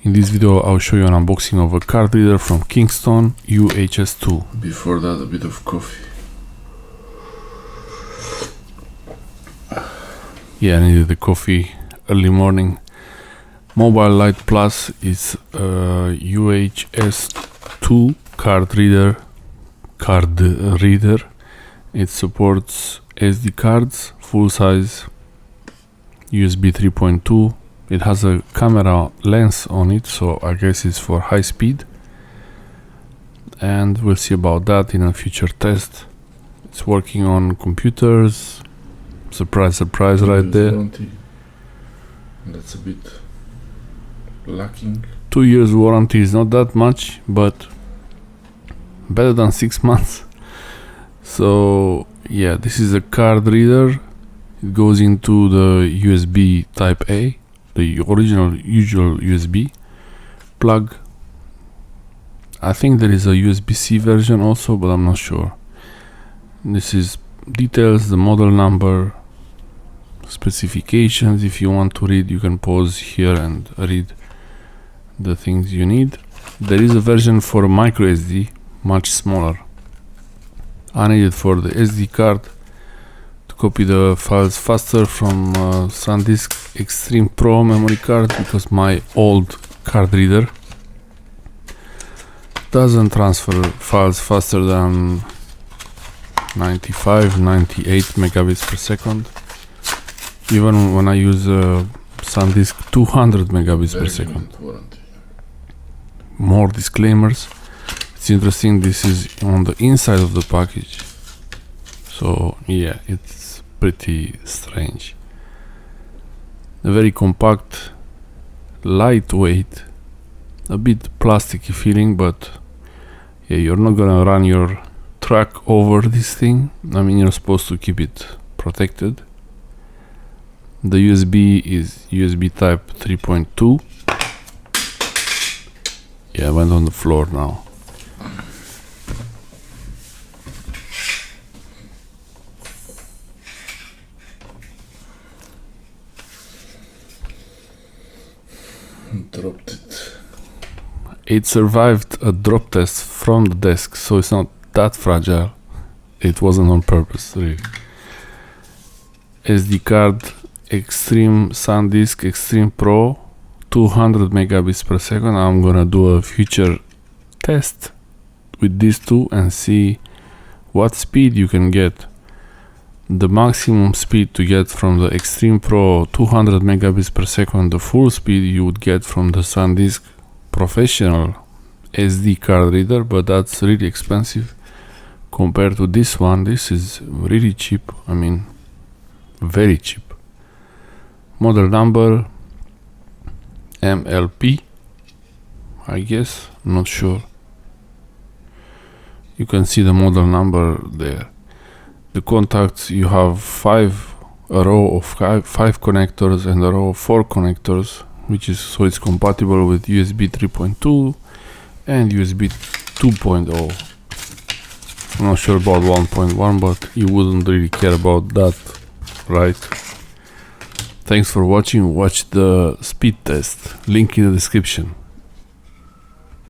In this video I'll show you an unboxing of a card reader from Kingston UHS-II. Before that, a bit of coffee. Yeah, I needed the coffee early morning. Mobile Lite Plus is a UHS-II card reader. It supports SD cards, full size, USB 3.2. It has a camera lens on it, so I guess it's for high speed, and we'll see about that in a future test. It's working on computers. Surprise, surprise, right there. Warranty. That's a bit lacking. 2 years warranty is not that much, but better than 6 months. So yeah, this is a card reader. It goes into the USB type A, the original usual USB plug. I think there is a USB-C version also, but I'm not sure. This is details, the model number, specifications. If you want to read, you can pause here and read the things you need. There is a version for micro SD, much smaller. I need it for the SD card to copy the files faster from Sandisk Extreme Pro memory card, because my old card reader doesn't transfer files faster than 98 megabits per second, even when I use Sandisk 200 megabits per second. More disclaimers. It's interesting, this is on the inside of the package, so yeah, it's pretty strange. A very compact, lightweight, a bit plasticky feeling, but yeah, you're not gonna run your truck over this thing. I mean, you're supposed to keep it protected. The USB is USB type 3.2. Yeah, I went on the floor now. Dropped it. It survived a drop test from the desk, so it's not that fragile. It wasn't on purpose, really. SD card Extreme Sandisk Extreme Pro, 200 megabits per second. I'm gonna do a future test with these two and see what speed you can get. The maximum speed to get from the Extreme Pro, 200 megabits per second, the full speed you would get from the Sandisk Professional SD card reader, but that's really expensive compared to this one. This is really cheap. I mean, very cheap. Model number MLP, I guess, not sure. You can see the model number there. The contacts, you have a row of five connectors and a row of 4 connectors, which is, so it's compatible with USB 3.2 and USB 2.0. I'm not sure about 1.1, but you wouldn't really care about that, right? Thanks for watching. Watch the speed test, link in the description.